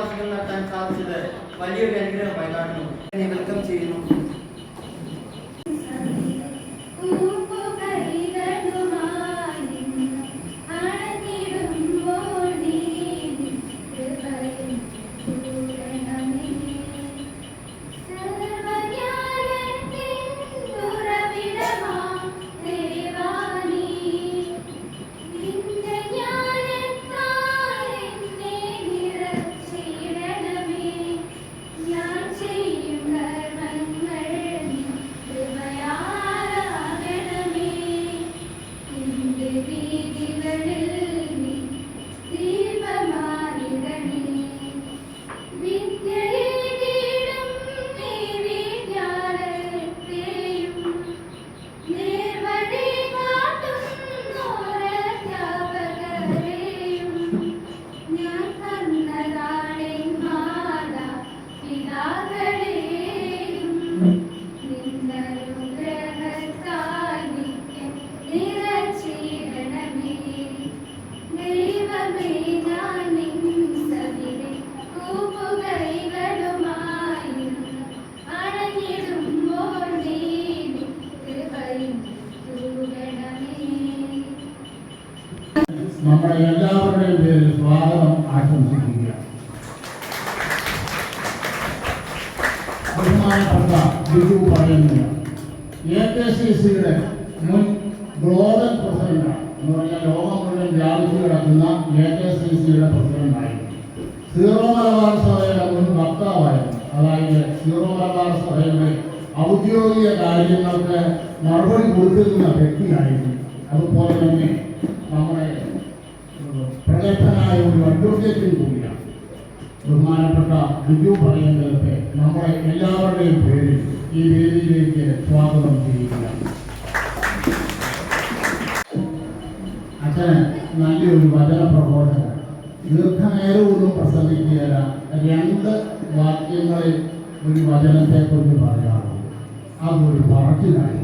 ക്ലാസുകൾ നടത്താൻ സാധിച്ചത് വലിയൊരു അനുഗ്രഹമായി കാണുന്നു. വെൽക്കം ചെയ്യുന്നു. നമ്മുടെ എല്ലാവരുടെയും പേരിൽ സ്വാഗതം ആശംസിക്കുക. ബഹുമാനപ്പെട്ട ബിജു പറയുന്നില്ല AKCCയുടെ മുൻ ഗ്ലോബൽ പ്രസിഡന്റാണ് എന്ന് പറഞ്ഞാൽ ലോകം മുഴുവൻ വ്യാപിച്ചു കിടക്കുന്ന AKCCയുടെ പ്രസിഡന്റായിരുന്നു. സീറോ മലബാർ സഭയുടെ മുൻ വക്താവായിരുന്നു. അതായത് സീറോ മലബാർ സഭയുടെ ഔദ്യോഗിക കാര്യങ്ങൾക്ക് മറുപടി കൊടുത്തിരുന്ന വ്യക്തിയായിരുന്നു. അതുപോലെ തന്നെ നമ്മുടെ പ്രഗത്ഭനായ ഒരു അഡ്വക്കേറ്റും കൂടിയാണ്. ബഹുമാനപ്പെട്ട ബിജു പറയുന്നതൊക്കെ നമ്മുടെ എല്ലാവരുടെയും പേരിൽ ഈ വേദിയിലേക്ക് സ്വാഗതം ചെയ്യുക. അച്ഛന് നല്ലൊരു വചന പ്രബോധനം, ദീർഘനേരമൊന്നും പ്രസംഗിക്കുകയല്ല, 2 വാക്യങ്ങളിൽ ഒരു വചനത്തെക്കുറിച്ച് പറയാറുണ്ട്. അതൊരു പറച്ചിലായി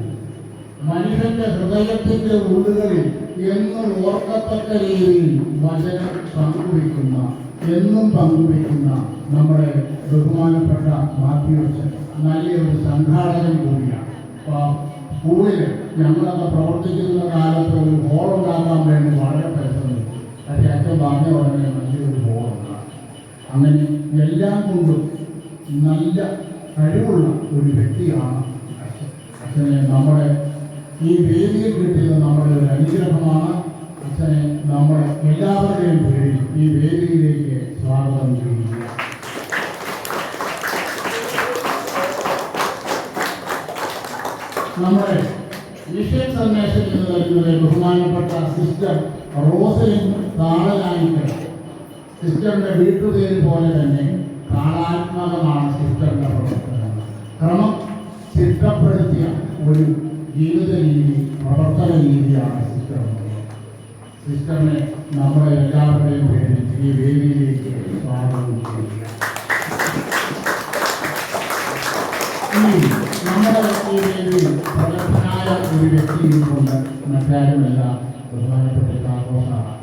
മനുഷ്യന്റെ ഹൃദയത്തിന്റെ ഉള്ളുകളിൽ എന്നും ഓർക്കത്തക്ക രീതിയിൽ വചനം എന്നും പങ്കുവയ്ക്കുന്ന നമ്മുടെ ബഹുമാനപ്പെട്ട മാത്യുവച്ചൻ നല്ലൊരു സംഘാടകൻ കൂടിയാണ്. സ്കൂളിൽ ഞങ്ങളൊക്കെ പ്രവർത്തിക്കുന്ന കാലത്ത് ഒരു ഹോൾ ഉണ്ടാക്കാൻ വേണ്ടി വളരെ പരിശ്രമിച്ചു. പക്ഷേ അച്ഛൻ പറഞ്ഞ ഉടനെ നല്ലൊരു ഹോൾ ഉണ്ടാകും. അങ്ങനെ എല്ലാം കൊണ്ടും നല്ല കഴിവുള്ള ഒരു വ്യക്തിയാണ് അച്ഛൻ. അച്ഛനെ നമ്മുടെ ഈ വേദിയിൽ കിട്ടിയത് നമ്മുടെ ഒരു അനുഗ്രഹമാണ്. അച്ഛനെ നമ്മുടെ എല്ലാവരുടെയും പേരിൽ ഈ വേദിയിലേക്ക് സ്വാഗതം ചെയ്യുക. നമ്മുടെ വിഷയ സന്ദേശം എന്ന് പറയുന്നത് ബഹുമാനപ്പെട്ട സിസ്റ്റർ റോസലിൻ താളനായിക്കൽ. സിസ്റ്ററിന്റെ വീട്ടുപേര് പോലെ തന്നെ താളാത്മകമാണ് സിസ്റ്ററിന്റെ പ്രവർത്തനം. ക്രമം ചിട്ടപ്പെടുത്തിയ ഒരു ജീവിത രീതി, പ്രവർത്തന രീതിയാണ് സിസ്റ്ററിനെ നമ്മുടെ എല്ലാവരുടെയും പേരിൽ ഈ വേദിയിലേക്ക് സ്വാഗതം ചെയ്യുക. നമ്മുടെ ഈ വേദിയിൽ പ്രഗത്ഭനായ ഒരു വ്യക്തിയും കൊണ്ട് മറ്റാരുമല്ല, ബഹുമാനപ്പെട്ട കാക്കോസാണ്.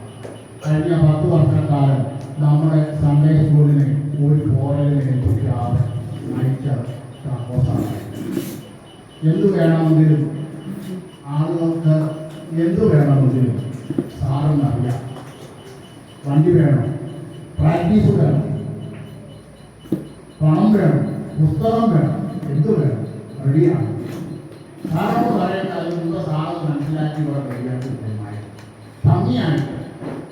കഴിഞ്ഞ 10 വർഷക്കാലം നമ്മുടെ സൺഡേ സ്കൂളിനെ ഒരു ഫോറലിനെ ഏൽപ്പിക്കാതെ നയിച്ച കാക്കോസാണ്. എന്തു വേണമെങ്കിലും ആളുകൾക്ക് എന്തു വേണമെങ്കിലും സാറെന്നറിയാം. വണ്ടി വേണം, പ്രാക്ടീസ് വേണം, പണം വേണം, പുസ്തകം വേണം, എന്തു വേണം, റെഡിയാണ്. സാറോട് പറയേണ്ട അതിനുള്ള സാറ് മനസ്സിലാക്കി ഇവിടെ കഴിയാത്ത ഭംഗിയായിട്ട്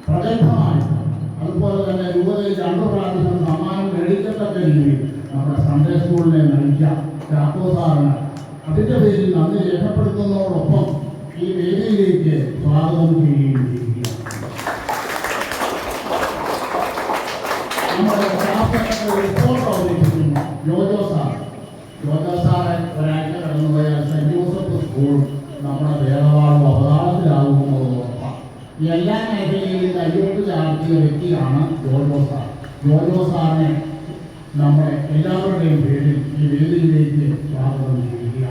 പ്രഗത്ഭമായിട്ട് അതുപോലെ തന്നെ രൂപതയിൽ 2 പ്രാവശ്യം സമ്മാനം മേടിക്കത്തക്ക രീതിയിൽ നമ്മുടെ സൺഡേ സ്കൂളിനെ നയിക്കാം ചാക്കോ സാറിന് അതിൻ്റെ പേരിൽ നന്ദി രേഖപ്പെടുത്തുന്നതോടൊപ്പം ഈ വേദിയിലേക്ക് സ്വാഗതം ചെയ്യുകയും ചെയ്യുക. നമ്മുടെ റിപ്പോർട്ട് അവതരിപ്പിക്കുന്നു ജോജോ സാർ. ജോജോ സാറെ ഒരാഴ്ച കടന്നുപോയ സെന്റ് ജോസഫ് സ്കൂൾ നമ്മുടെ വേദവാളും അവതാളത്തിലാകുന്നത് ഉറപ്പാണ്. എല്ലാ മേഖലയിലും കയ്യോട്ട് ചാർത്തിയ വ്യക്തിയാണ് ജോജോ സാർ. ജോജോ സാറിനെ നമ്മുടെ എല്ലാവരുടെയും പേരിൽ ഈ വേദിയിലേക്ക് സ്വാഗതം ചെയ്യുക.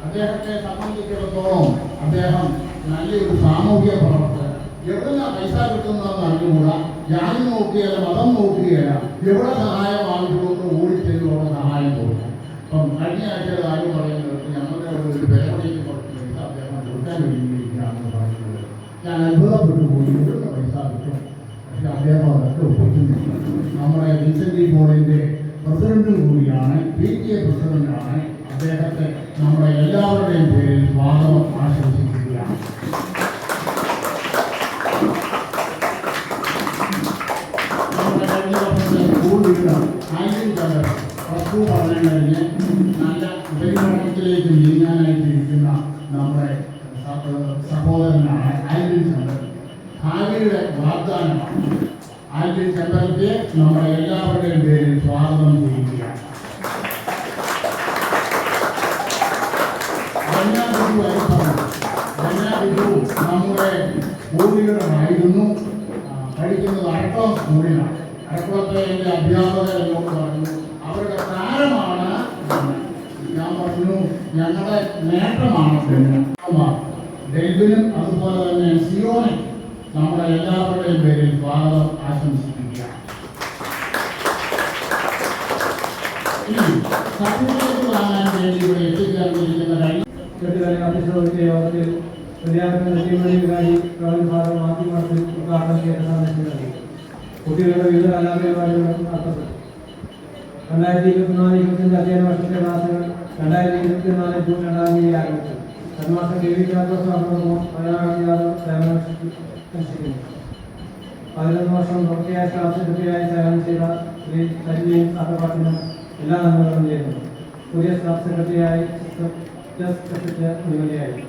അദ്ദേഹത്തെ സംബന്ധിച്ചിടത്തോളം അദ്ദേഹം നല്ലൊരു സാമൂഹ്യ പ്രവർത്തകൻ. എവിടെ പൈസ കിട്ടുന്നതെന്ന് അറിഞ്ഞുകൂടാ, ജാതി നോക്കുകയല്ല, മതം നോക്കുകയല്ല, എവിടെ സഹായം ആവശ്യമുള്ള ഓടിച്ചെല്ലുള്ള സഹായം കൊടുക്കും. അപ്പം കഴിഞ്ഞ ആഴ്ച കാര്യം പറയുന്നത് ഞങ്ങളുടെ ഒരു പേരടിക്ക് കുറച്ച് പൈസ അദ്ദേഹം കൊടുക്കാൻ വേണ്ടിയിരിക്കുകയാണെന്ന് പറയുന്നത് ഞാൻ അത്ഭുതപ്പെട്ടു പോയി. എവിടെ പൈസ കിട്ടും? പക്ഷെ അദ്ദേഹം അതൊക്കെ ഒപ്പിക്കുന്നില്ല. നമ്മുടെ വിൻസെന്റ് മോളിന്റെ പ്രസിഡന്റും കൂടിയാണ്, PTA പ്രസിഡന്റാണ്. അദ്ദേഹത്തെ നമ്മുടെ എല്ലാവരുടെയും പേരിൽ സ്വാഗതം ആശംസിക്കുകയാണ്. നമ്മുടെ കഴിഞ്ഞ വർഷത്തെ സ്കൂൾ ലീഡർ ആയിരം ചന്ദ്രൻ പ്ലസ് 2 പഠനം കഴിഞ്ഞ് നല്ല ഉപരിപഠനത്തിലേക്ക് നീങ്ങാനായിട്ടിരിക്കുന്ന നമ്മുടെ സഹോദരനാണ് ആയിരം ചന്ദ്രൻ. ഭാവിയുടെ വാഗ്ദാനമാണ്. ആയിരം ചന്ദ്രന്റെ നമ്മുടെ എല്ലാവരുടെയും പേരിൽ സ്വാഗതം ചെയ്യുകയാണ്. നമ്മുടെ പൂർവികരായിരുന്നു. പഠിക്കുന്നത് അടക്കളം സ്കൂളിലാണ്. അടക്കളത്തെ എൻ്റെ അധ്യാപകർ എന്നോട് പറഞ്ഞു അവരുടെ താരമാണ്. ഞാൻ പറഞ്ഞു ഞങ്ങളുടെ നേട്ടമാണ്. ഡെൽവിനും അതുപോലെ തന്നെ സിയോനും നമ്മുടെ എല്ലാവരുടെയും പേരിൽ സ്വാഗതം ആശംസിക്കുകയാണ്. സർട്ടിഫിക്കറ്റ് വാങ്ങാൻ വേണ്ടി ഇവിടെ എത്തിച്ചേർന്നിരിക്കുന്ന യോഗത്തിൽ വിദ്യാഭ്യാസ ഭാഗം മാധ്യമത്തിൽ ഉദ്ഘാടനം ചെയ്ത സന്ദർശനം കുട്ടികളുടെ വിവിധ കലാപരിപാടികളും നടത്തപ്പെട്ടു. 2024-25 അധ്യയന വർഷത്തെ ക്ലാസുകൾ 2024 ജൂൺ 2 തീയതി ആരംഭിച്ചു. ഹെഡ്മാസ്റ്റർ അനുഷ്ഠിക്കുന്നു. 11 വർഷം തുടർച്ചയായ സ്റ്റാഫ് സെക്രട്ടറിയായി സേവനം ചെയ്ത ശ്രീ സജിയും അത്തപ്പാട്ടിനും എല്ലാ നന്മകളും ചെയ്യുന്നു. പുതിയ സ്റ്റാഫ് സെക്രട്ടറിയായി നിയമനയായി.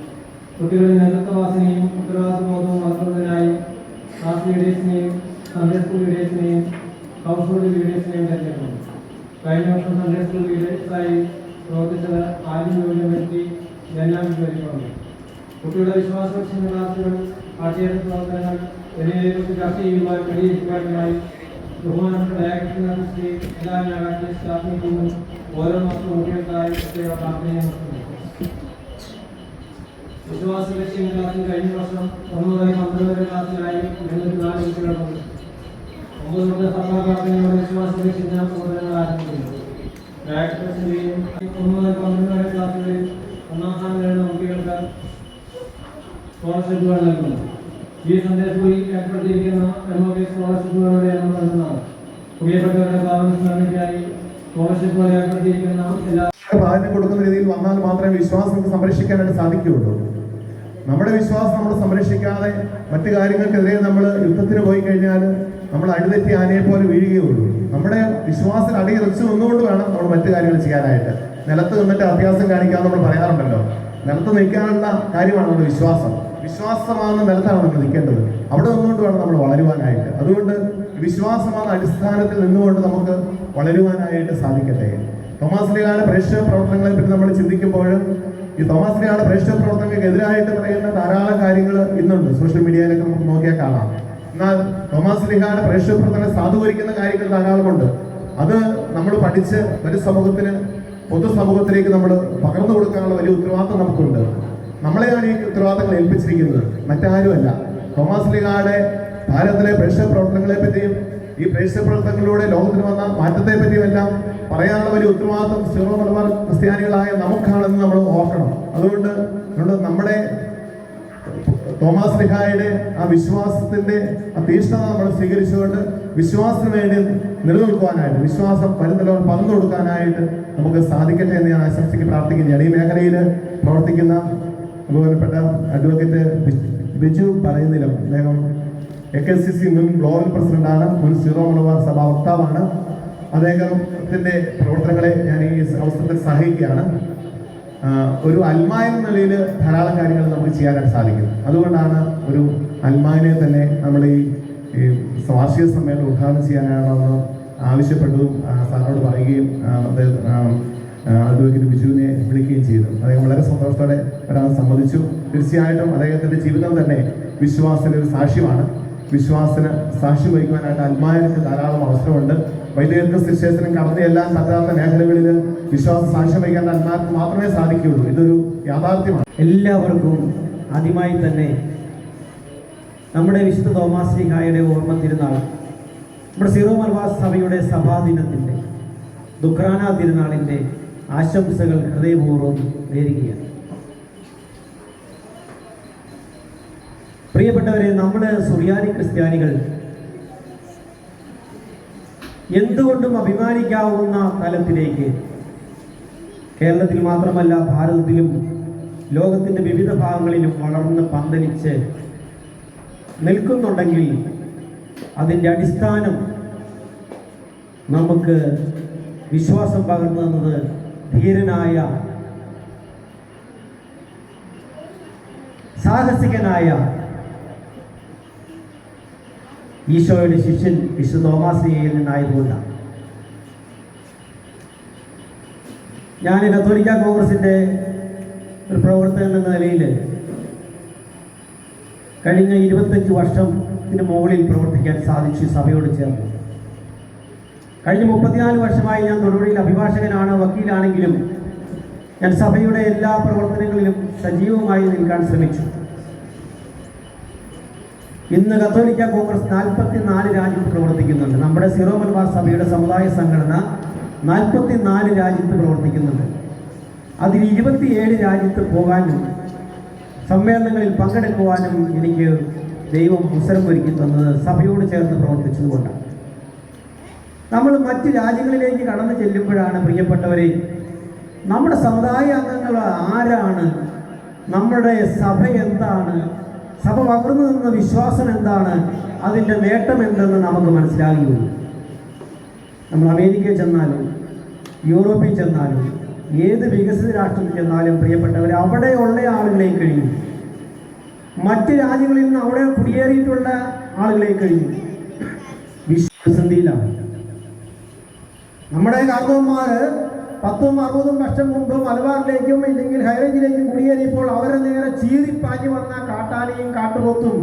കുട്ടികളുടെ നേതൃത്വവാസനയും ഉത്തരവാദിത്വബോധവും വളർത്തുന്നതിനായി ക്ലാസ് ലീഡേഴ്സിനെയും സൺഡേ സ്കൂൾ ലീഡേഴ്സിനെയും ഹൗസ് ഹോൾഡ് ലീഡേഴ്സിനെയും തിരഞ്ഞെടുക്കുന്നു. കഴിഞ്ഞ വർഷം സൺഡേ സ്കൂൾ ലീഡേഴ്സായി പ്രവർത്തിച്ചത് ആദ്യം ജോലി വ്യക്തി ജനാമിക്ക് വരികയാണ്. കുട്ടികളുടെ വിശ്വാസലക്ഷ്യ ക്ലാസുകൾ, പാഠ്യേതര പ്രവർത്തനങ്ങൾ എന്നിവയെക്കുറിച്ച് ചർച്ച ചെയ്യുവാൻ വെളിയിരിക്കുവാനുമായി ബഹുമാനപ്പെട്ട ഡയറക്ടർ ശ്രീ എല്ലാ ഞായറാഴ്ച സ്റ്റാഫ് മീറ്റിംഗും ഓരോ മാസവും കുട്ടികൾക്കായി പ്രത്യേക പ്രാർത്ഥനയും നടത്തുന്നു. വിശ്വാസ ലക്ഷ്യം ക്ലാസ്സിൽ കഴിഞ്ഞ വർഷം 1 മുതൽ 12 വരെ ക്ലാസ്സിലായി 204 കുട്ടികൾ പങ്കെടുത്തു. 9 മുതൽ സർക്കാർ പ്രാർത്ഥനയോടെ വിശ്വാസ ലക്ഷ്യത്തിന് പ്രവർത്തനങ്ങൾ ആരംഭിക്കുന്നു. ഡയറക്ടേഴ്സിന്റെയും 1 മുതൽ 12 വരെ ക്ലാസ്സുകളിൽ 1ാം സ്ഥാനം നേടുന്ന കുട്ടികൾക്ക് സ്കോളർഷിപ്പുകൾ നൽകുന്നു. ഈ സന്ദേശത്തിൽ ഏർപ്പെടുത്തിയിരിക്കുന്ന MOK സ്കോളർഷിപ്പുകളുടെ എണ്ണം നൽകുന്നതാണ്. പ്രിയപ്പെട്ടവരുടെ സ്ഥാപനത്തിനായി സ്കോളർഷിപ്പുകൾ ഏർപ്പെടുത്തിയിരിക്കുന്ന എല്ലാ പ്രാധാന്യം കൊടുക്കുന്ന രീതിയിൽ വന്നാൽ മാത്രമേ വിശ്വാസം സംരക്ഷിക്കാനായിട്ട് സാധിക്കുകയുള്ളൂ. നമ്മുടെ വിശ്വാസം നമ്മൾ സംരക്ഷിക്കാതെ മറ്റു കാര്യങ്ങൾക്കെതിരെ നമ്മൾ യുദ്ധത്തിന് പോയി കഴിഞ്ഞാൽ നമ്മൾ അടിതെറ്റി ആനയെ പോലെ വീഴുകയുള്ളൂ. നമ്മുടെ വിശ്വാസത്തിൽ അടിയുറച്ചു നിന്നുകൊണ്ട് വേണം നമ്മൾ മറ്റു കാര്യങ്ങൾ ചെയ്യാനായിട്ട്. നിലത്ത് നിന്നിട്ട് അഭ്യാസം കാണിക്കാമെന്ന് നമ്മൾ പറയാറുണ്ടല്ലോ. നിലത്ത് നിൽക്കാനുള്ള കാര്യമാണ് നമ്മുടെ വിശ്വാസം. വിശ്വാസമാകുന്ന നിലത്താണ് നമ്മൾ നിൽക്കേണ്ടത്. അവിടെ നിന്നുകൊണ്ട് വേണം നമ്മൾ വളരുവാനായിട്ട്. അതുകൊണ്ട് വിശ്വാസമാകുന്ന അടിസ്ഥാനത്തിൽ നിന്നുകൊണ്ട് നമുക്ക് വളരുവാനായിട്ട് സാധിക്കട്ടെ. തോമാസ് ലീഗയുടെ പ്രേക്ഷിത പ്രവർത്തനങ്ങളെ പറ്റി നമ്മൾ ചിന്തിക്കുമ്പോൾ ഈ തോമാസ് ലീഗയുടെ പ്രേക്ഷിത പ്രവർത്തനങ്ങൾക്ക് എതിരായിട്ട് പറയുന്ന ധാരാളം കാര്യങ്ങൾ ഇന്നുണ്ട്. സോഷ്യൽ മീഡിയയിലൊക്കെ നമുക്ക് നോക്കിയാൽ കാണാം. എന്നാൽ തോമാസ് ലീഗയുടെ പ്രേക്ഷിത പ്രവർത്തനം സാധൂകരിക്കുന്ന കാര്യങ്ങൾ ധാരാളമുണ്ട്. അത് നമ്മൾ പഠിച്ച് പൊതുസമൂഹത്തിലേക്ക് നമ്മൾ പകർന്നു കൊടുക്കാനുള്ള വലിയ ഉത്തരവാദിത്വം നമുക്കുണ്ട്. നമ്മളെയാണ് ഈ ഉത്തരവാദിത്തങ്ങൾ ഏൽപ്പിച്ചിരിക്കുന്നത്, മറ്റാരുമല്ല. തോമാസ് ലീഗയുടെ ഭാരതത്തിലെ പ്രേക്ഷിത പ്രവർത്തനങ്ങളെ പറ്റിയും ഈ പ്രേക്ഷിത പ്രവർത്തനങ്ങളിലൂടെ ലോകത്തിന് വന്ന മാറ്റത്തെ പറ്റിയും എല്ലാം പറയാനുള്ള വലിയ ഉത്തരവാദിത്വം സീറോ മലബാർ ക്രിസ്ത്യാനികളായ നമുക്കാണെന്ന് നമ്മൾ ഓർക്കണം. അതുകൊണ്ട് നമ്മുടെ തോമാസ് ലീഗയുടെ ആ വിശ്വാസത്തിന്റെ ആ തീഷ്ണത നമ്മൾ സ്വീകരിച്ചുകൊണ്ട് വിശ്വാസത്തിന് വേണ്ടി നിലനിൽക്കുവാനായിട്ട്, വിശ്വാസം വരുന്നവർ പകർന്നു കൊടുക്കാനായിട്ട് നമുക്ക് സാധിക്കട്ടെ എന്ന് ഞാൻ ആശംസിക്ക് പ്രാർത്ഥിക്കുകയാണ്. ഈ മേഖലയിൽ പ്രവർത്തിക്കുന്ന ബഹുമാനപ്പെട്ട അഡ്വക്കേറ്റ് ബിജു പറയുന്നിലും, അദ്ദേഹം AKCC മുൻ ഗ്ലോബൽ പ്രസിഡന്റാണ്, മുൻ സീറോ മലബാർ സഭാ വക്താവാണ്. അദ്ദേഹത്തിന്റെ പ്രവർത്തനങ്ങളെ ഞാൻ ഈ അവസരത്തിൽ സഹായിക്കുകയാണ്. ഒരു അൽമ എന്ന നിലയിൽ ധാരാളം കാര്യങ്ങൾ നമുക്ക് ചെയ്യാനായിട്ട് സാധിക്കും. അതുകൊണ്ടാണ് ഒരു അൽമാനെ തന്നെ നമ്മൾ ഈ വാർഷിക സമ്മേളനം ഉദ്ഘാടനം ചെയ്യാനാണെന്ന് ആവശ്യപ്പെട്ടു സാറിനോട് പറയുകയും അഡ്വക്കേറ്റ് ബിജുവിനെ വിളിക്കുകയും ചെയ്തു. അദ്ദേഹം വളരെ സന്തോഷത്തോടെ വരാൻ സമ്മതിച്ചു. തീർച്ചയായിട്ടും അദ്ദേഹത്തിന്റെ ജീവിതം തന്നെ വിശ്വാസത്തിന്റെ ഒരു സാക്ഷ്യമാണ്. വിശ്വാസത്തിന് സാക്ഷ്യം വഹിക്കുവാനായിട്ട് അൽമായർക്ക് ധാരാളം അവസരമുണ്ട്. വൈദികർക്ക് ശിക്ഷേഷനും കടന്നു ചെല്ലാൻ പറ്റാത്ത മേഖലകളിൽ വിശ്വാസ സാക്ഷ്യം വഹിക്കാൻ അൽമാർക്ക് മാത്രമേ സാധിക്കുകയുള്ളൂ. ഇതൊരു യാഥാർത്ഥ്യമാണ്. എല്ലാവർക്കും ആദ്യമായി തന്നെ നമ്മുടെ വിശുദ്ധ തോമാശ്ലീഹായുടെ ഓർമ്മ തിരുനാൾ, നമ്മുടെ സീറോ മലബാർ സഭയുടെ സഭാദിനത്തിൻ്റെ ദുഃഖാന തിരുനാളിൻ്റെ ആശംസകൾ ഹൃദയപൂർവ്വം നേരുകയാണ്. പ്രിയപ്പെട്ടവരെ, നമ്മുടെ സുറിയാനി ക്രിസ്ത്യാനികൾ എന്തുകൊണ്ടും അഭിമാനിക്കാവുന്ന തലത്തിലേക്ക് കേരളത്തിൽ മാത്രമല്ല ഭാരതത്തിലും ലോകത്തിൻ്റെ വിവിധ ഭാഗങ്ങളിലും വളർന്ന് പന്തലിച്ച് നിൽക്കുന്നുണ്ടെങ്കിൽ അതിൻ്റെ അടിസ്ഥാനം നമുക്ക് വിശ്വാസം പകർന്നു തന്നത് ധീരനായ, സാഹസികനായ ഈശോയുടെ ശിഷ്യൻ വിശുദ്ധ തോമാശ്ലീഹയിൽ നിന്നായതുകൊണ്ടാണ്. ഞാൻ കത്തോലിക്ക കോൺഗ്രസിൻ്റെ ഒരു പ്രവർത്തകൻ എന്ന നിലയിൽ കഴിഞ്ഞ 25 വർഷത്തിന് മുകളിൽ പ്രവർത്തിക്കാൻ സാധിച്ചു സഭയോട് ചേർന്ന്. കഴിഞ്ഞ 34 വർഷമായി ഞാൻ തൊടുപുഴയിൽ അഭിഭാഷകനാണ്, വക്കീലാണെങ്കിലും ഞാൻ സഭയുടെ എല്ലാ പ്രവർത്തനങ്ങളിലും സജീവമായി നിൽക്കാൻ ശ്രമിച്ചു. ഇന്ന് കത്തോലിക്ക കോൺഗ്രസ് 44 രാജ്യത്ത് പ്രവർത്തിക്കുന്നുണ്ട്. നമ്മുടെ സീറോ മലബാർ സഭയുടെ സമുദായ സംഘടന 44 രാജ്യത്ത് പ്രവർത്തിക്കുന്നുണ്ട്. അതിൽ 27 രാജ്യത്ത് പോകാനും സമ്മേളനങ്ങളിൽ പങ്കെടുക്കുവാനും എനിക്ക് ദൈവം അവസരം ഒരുക്കി തന്നത് സഭയോട് ചേർന്ന് പ്രവർത്തിച്ചതുകൊണ്ടാണ്. നമ്മൾ മറ്റ് രാജ്യങ്ങളിലേക്ക് കടന്നു ചെല്ലുമ്പോഴാണ് പ്രിയപ്പെട്ടവരെ നമ്മുടെ സമുദായ അംഗങ്ങൾ ആരാണ്, നമ്മുടെ സഭ എന്താണ്, സഭ പകർന്നു നിന്ന വിശ്വാസം എന്താണ്, അതിൻ്റെ നേട്ടം എന്തെന്ന് നമുക്ക് മനസ്സിലാകുകയുള്ളൂ. നമ്മൾ അമേരിക്കയിൽ ചെന്നാലും യൂറോപ്പിൽ ചെന്നാലും ഏത് വികസിത രാഷ്ട്രത്തിൽ ചെന്നാലും പ്രിയപ്പെട്ടവർ അവിടെയുള്ള ആളുകളെ കഴിയും, മറ്റ് രാജ്യങ്ങളിൽ നിന്ന് അവിടെ കുടിയേറിയിട്ടുള്ള ആളുകളെ കഴിയും വിശ്വസന്ധിയിലാണ്. നമ്മുടെ കാർന്നവന്മാർ 10-60 വർഷം മുമ്പ് മലബാറിലേക്കും ഇല്ലെങ്കിൽ ഹൈറേഞ്ചിലേക്കും കുടിയേറിയപ്പോൾ അവരെ നേരെ ചീറിപ്പാഞ്ഞു വന്ന കാട്ടാനയും കാട്ടുപോത്തും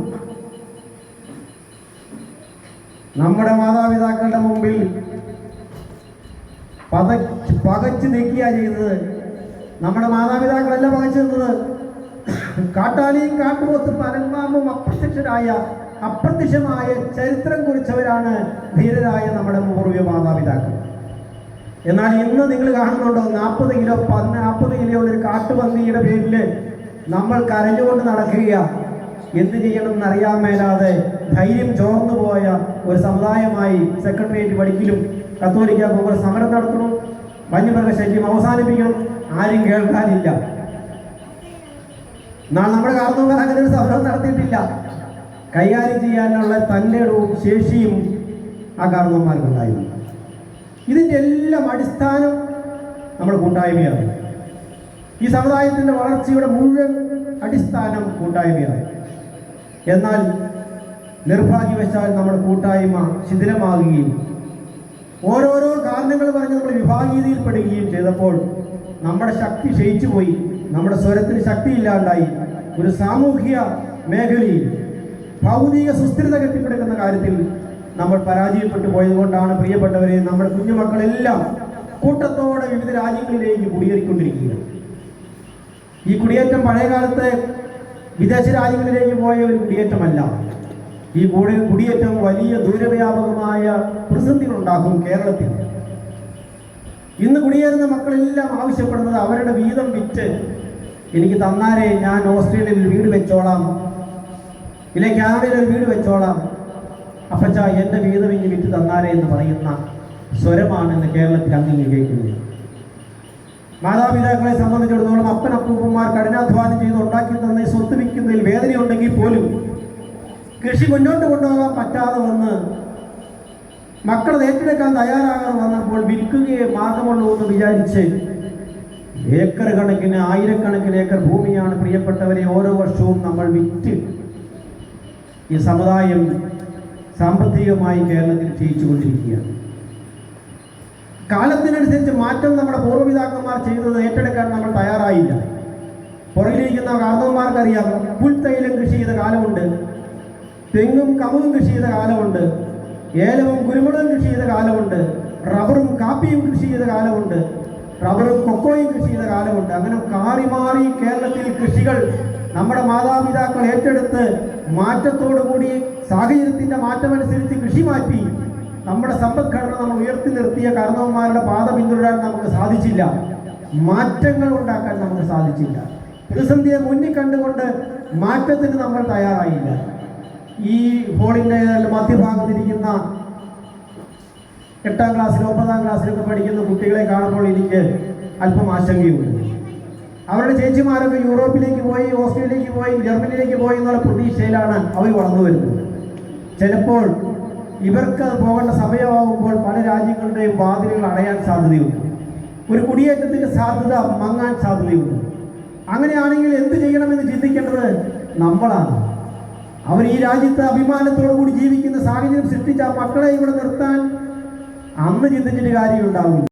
നമ്മുടെ മാതാപിതാക്കളുടെ മുമ്പിൽ പകച്ചു നിൽക്കുക ചെയ്തത്. നമ്മുടെ മാതാപിതാക്കളല്ല പകച്ചു നിന്നത്. കാട്ടാനയും കാട്ടുപോത്തും പരമാമും അപ്രത്യക്ഷമായ ചരിത്രം കുറിച്ചവരാണ് ധീരരായ നമ്മുടെ പൂർവ്വ മാതാപിതാക്കൾ. എന്നാൽ ഇന്ന് നിങ്ങൾ കാണുന്നുണ്ടോ 40 കിലോ ഒരു കാട്ടുപന്നിയുടെ പേരിൽ നമ്മൾ കരഞ്ഞുകൊണ്ട് നടക്കുക. എന്ത് ചെയ്യണമെന്ന് അറിയാൻ മേലാതെ ധൈര്യം ചോർന്നു പോയ ഒരു സമുദായമായി സെക്രട്ടേറിയറ്റ് പടിക്കലും കത്തോലിക്ക കോൺഗ്രസ് സമരം നടത്തണം, വന്യമൃഗശല്യം അവസാനിപ്പിക്കണം. ആരും കേൾക്കാനില്ല. നമ്മുടെ കാർന്നവർ അങ്ങനെ ഒരു സമരം നടത്തിയിട്ടില്ല. കൈകാര്യം ചെയ്യാനുള്ള തൻ്റെ ശേഷിയും ആ കാർന്നവന്മാർക്കുണ്ടായിരുന്നു. ഇതിൻ്റെ എല്ലാം അടിസ്ഥാനം നമ്മുടെ കൂട്ടായ്മയാണ്. ഈ സമുദായത്തിൻ്റെ വളർച്ചയുടെ മുഴുവൻ അടിസ്ഥാനം കൂട്ടായ്മയാണ്. എന്നാൽ നിർഭാഗ്യവശാൽ നമ്മുടെ കൂട്ടായ്മ ശിഥിലമാകുകയും ഓരോരോ കാരണങ്ങൾ പറഞ്ഞ് നമ്മൾ വിഭാഗീയതയിൽപ്പെടുകയും ചെയ്തപ്പോൾ നമ്മുടെ ശക്തി ക്ഷയിച്ചുപോയി, നമ്മുടെ സ്വരത്തിന് ശക്തിയില്ലാണ്ടായി. ഒരു സാമൂഹിക മേഖലയിൽ ഭൗതിക സുസ്ഥിരത കെട്ടിപ്പടുക്കുന്ന കാര്യത്തിൽ നമ്മൾ പരാജയപ്പെട്ടു പോയതുകൊണ്ടാണ് പ്രിയപ്പെട്ടവരെ നമ്മുടെ കുഞ്ഞുമക്കളെല്ലാം കൂട്ടത്തോടെ വിവിധ രാജ്യങ്ങളിലേക്ക് കുടിയേറിക്കൊണ്ടിരിക്കുകയാണ്. ഈ കുടിയേറ്റം പഴയകാലത്തെ വിദേശ രാജ്യങ്ങളിലേക്ക് പോയ ഒരു കുടിയേറ്റമല്ല. ഈ കുടിയേറ്റം വലിയ ദൂരവ്യാപകമായ പ്രതിസന്ധികളുണ്ടാക്കും കേരളത്തിൽ. ഇന്ന് കുടിയേറുന്ന മക്കളെല്ലാം ആവശ്യപ്പെടുന്നത് അവരുടെ വീതം വിറ്റ് എനിക്ക് തന്നാലേ ഞാൻ ഓസ്ട്രേലിയയിൽ വീട് വെച്ചോളാം, ഇല്ലെങ്കിൽ കാനഡയിൽ ഒരു വീട് വെച്ചോളാം, അപ്പച്ച എൻ്റെ വീതം ഇനി വിറ്റ് തന്നാലേ എന്ന് പറയുന്ന സ്വരമാണ് ഇന്ന് കേരളത്തിൽ അങ്ങിങ്ങ് കേൾക്കുന്നത്. മാതാപിതാക്കളെ സംബന്ധിച്ചിടത്തോളം അപ്പനപ്പൂപ്പന്മാർ കഠിനാധ്വാനം ചെയ്ത് ഉണ്ടാക്കി തന്നെ സ്വത്ത് വിൽക്കുന്നതിൽ വേദനയുണ്ടെങ്കിൽ പോലും കൃഷി മുന്നോട്ട് കൊണ്ടുപോകാൻ പറ്റാതെ വന്ന് മക്കളത് ഏറ്റെടുക്കാൻ തയ്യാറാകാതെ വന്നപ്പോൾ വിൽക്കുകയെ മാർഗമുള്ളൂ എന്ന് വിചാരിച്ച് ഏക്കർ കണക്കിന് 1000-കണക്കിന് ഏക്കർ ഭൂമിയാണ് പ്രിയപ്പെട്ടവരെ ഓരോ വർഷവും നമ്മൾ വിറ്റ് ഈ സമുദായം സാമ്പത്തികമായി കേരളത്തിൽ ക്ഷയിച്ചുകൊണ്ടിരിക്കുകയാണ്. കാലത്തിനനുസരിച്ച് മാറ്റം നമ്മുടെ പൂർവ്വപിതാക്കന്മാർ ചെയ്തത് ഏറ്റെടുക്കാൻ നമ്മൾ തയ്യാറായില്ല. പുറകിലിരിക്കുന്ന കാർന്നവന്മാർക്കറിയാം, പുൽത്തൈലം കൃഷി ചെയ്ത കാലമുണ്ട്, തെങ്ങും കമുകും കൃഷി ചെയ്ത കാലമുണ്ട്, ഏലവും കുരുമുളകും കൃഷി ചെയ്ത കാലമുണ്ട്, റബ്ബറും കാപ്പിയും കൃഷി ചെയ്ത കാലമുണ്ട്, റബ്ബറും കൊക്കോയും കൃഷി ചെയ്ത കാലമുണ്ട്. അങ്ങനെ മാറി കേരളത്തിൽ കൃഷികൾ നമ്മുടെ മാതാപിതാക്കൾ ഏറ്റെടുത്ത് മാറ്റത്തോടുകൂടി സാഹചര്യത്തിൻ്റെ മാറ്റമനുസരിച്ച് കൃഷി മാറ്റി നമ്മുടെ സമ്പദ്ഘടന നമ്മൾ ഉയർത്തി നിർത്തിയ കാരണവന്മാരുടെ പാത പിന്തുടരാൻ നമുക്ക് സാധിച്ചില്ല. മാറ്റങ്ങൾ ഉണ്ടാക്കാൻ നമുക്ക് സാധിച്ചില്ല. പ്രതിസന്ധിയെ മുന്നിൽ കണ്ടുകൊണ്ട് മാറ്റത്തിന് നമ്മൾ തയ്യാറായില്ല. ഈ ഹോളിൻ്റെ മധ്യഭാഗത്തിരിക്കുന്ന 8ാം ക്ലാസ്സിലോ 9ാം ക്ലാസ്സിലൊക്കെ പഠിക്കുന്ന കുട്ടികളെ കാണുമ്പോൾ എനിക്ക് അല്പം ആശങ്കയുണ്ട്. അവരുടെ ചേച്ചിമാരൊക്കെ യൂറോപ്പിലേക്ക് പോയി, ഓസ്ട്രേലിയയിലേക്ക് പോയി, ജർമ്മനിയിലേക്ക് പോയി എന്നുള്ള പ്രതീക്ഷയിലാണ് അവർ വളർന്നു വരുന്നത്. ചിലപ്പോൾ ഇവർക്ക് പോകേണ്ട സമയമാകുമ്പോൾ പല രാജ്യങ്ങളുടെയും വാതിലുകൾ അടയാൻ സാധ്യതയുണ്ട്. ഒരു കുടിയേറ്റത്തിൻ്റെ സാധ്യത മങ്ങാൻ സാധ്യതയുണ്ട്. അങ്ങനെയാണെങ്കിൽ എന്ത് ചെയ്യണമെന്ന് ചിന്തിക്കേണ്ടത് നമ്മളാണ്. അവർ ഈ രാജ്യത്ത് അഭിമാനത്തോടു കൂടി ജീവിക്കുന്ന സാഹചര്യം സൃഷ്ടിച്ച ആ മക്കളെ ഇവിടെ നിർത്താൻ അന്ന് ചിന്തിച്ചിട്ട് കാര്യമുണ്ടാവില്ല.